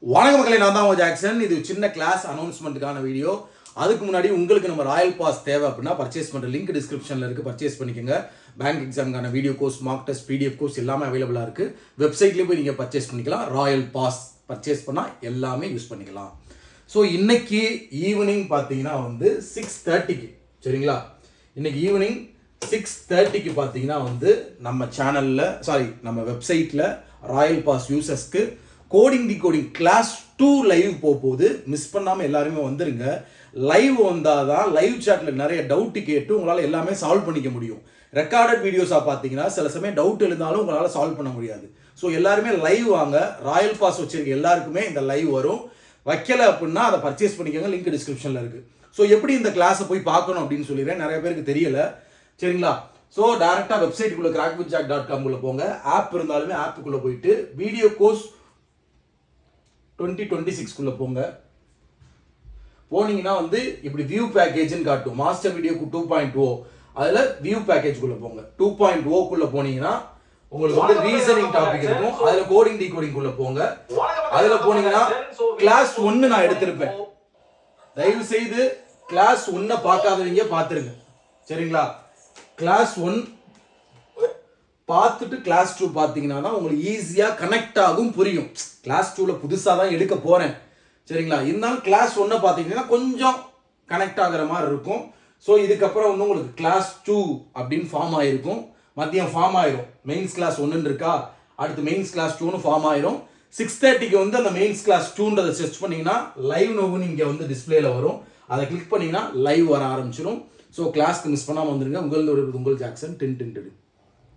வணக்க மக்களே, நான் தான் ஜாக்சன். இது சின்ன கிளாஸ் அனௌன்ஸ்மெண்ட்டுக்கான வீடியோ. அதுக்கு முன்னாடி உங்களுக்கு நம்ம ராயல் பாஸ் தேவை அப்படின்னா பர்ச்சேஸ் பண்ணுற லிங்க் டிஸ்கிரிப்ஷனில் இருக்குது, பர்ச்சேஸ் பண்ணிக்கோங்க. பேங்க் எக்ஸாமுக்கான video course, mock test, PDF course எல்லாமே அவைலபிளாக இருக்குது. வெப்சைட்லேயே போய் நீங்கள் பர்ச்சேஸ் பண்ணிக்கலாம். ராயல் பாஸ் பர்ச்சேஸ் பண்ணால் எல்லாமே யூஸ் பண்ணிக்கலாம். ஸோ இன்னைக்கு ஈவினிங் பார்த்தீங்கன்னா 6:30க்கு சரிங்களா, இன்னைக்கு ஈவினிங் 6:30க்கு பார்த்தீங்கன்னா நம்ம சேனலில் நம்ம வெப்சைட்டில் ராயல் பாஸ் யூசர்ஸ்க்கு கோடிங் டிகோடிங் கிளாஸ் 2 லைவ் போகுது. மிஸ் பண்ணாமல் எல்லாருமே வந்துருங்க. லைவ் வந்தால் தான் லைவ் சாட்டில் நிறைய டவுட்டு கேட்டு உங்களால் எல்லாமே சால்வ் பண்ணிக்க முடியும். ரெக்கார்டட் வீடியோஸாக பார்த்தீங்கன்னா சில சமயம் டவுட் எழுந்தாலும் உங்களால் சால்வ் பண்ண முடியாது. ஸோ எல்லாருமே லைவ் வாங்க. ராயல் பாஸ் வச்சிருக்க எல்லாருக்குமே இந்த லைவ் வரும். வைக்கலை அப்படின்னா அதை பர்ச்சேஸ் பண்ணிக்கோங்க, லிங்க் டிஸ்கிரிப்ஷனில் இருக்குது. ஸோ எப்படி இந்த கிளாஸை போய் பார்க்கணும் அப்படின்னு சொல்லிடுறேன், நிறைய பேருக்கு தெரியலை சரிங்களா. ஸோ டேரெக்டாக வெப்சைட்டுக்குள்ளே crackvithjack.com போங்க. ஆப் இருந்தாலுமே ஆப்புக்குள்ளே போயிட்டு வீடியோ கோர்ஸ் 2026 போங்க. போனீங்கன்னா இப்படி வியூ பேக்கேஜ்னு காட்டும். மாஸ்டர் வீடியோக்கு 2.0 அதில் வியூ பேக்கேஜ்குள்ளே போங்க. 2.0 போனீங்கன்னா உங்களுக்கு ரீசனிங் டாபிக் இருக்கும். அதில் கோடிங் டிகோடிங்குள்ளே போங்க. அதில் போனீங்கன்னா கிளாஸ் 1 நான் எடுத்திருப்பேன். தயவு செய்து கிளாஸ் 1 பார்க்காதவங்க பார்த்துருங்க சரிங்களா. கிளாஸ் 1 பார்த்துட்டு கிளாஸ் 2 பார்த்தீங்கன்னா தான் உங்களுக்கு ஈஸியாக கனெக்ட் ஆகும், புரியும். கிளாஸ் 2ல புதுசாக தான் எடுக்க போகிறேன் சரிங்களா. இருந்தாலும் கிளாஸ் 1 பார்த்தீங்கன்னா கொஞ்சம் கனெக்ட் ஆகிற மாதிரி இருக்கும். ஸோ இதுக்கப்புறம் உங்களுக்கு கிளாஸ் 2 அப்படின்னு ஃபார்ம் ஆகிருக்கும். மதியம் ஃபார்ம் ஆயிரும். மெயின்ஸ் கிளாஸ் 1 இருக்கா, அடுத்து மெயின்ஸ் கிளாஸ் 2 ஃபார்ம் ஆயிரும். 6:30க்கு அந்த மெயின்ஸ் கிளாஸ் 2ன்றதை சர்ச் பண்ணிங்கன்னா லைவ் நோவுன்னு இங்கே டிஸ்பிளேல வரும். அதை கிளிக் பண்ணிங்கன்னா லைவ் வர ஆரம்பிச்சிடும். ஸோ கிளாஸ்க்கு மிஸ் பண்ணாமல் வந்துருங்க. உங்கள் ஜாக்சன்.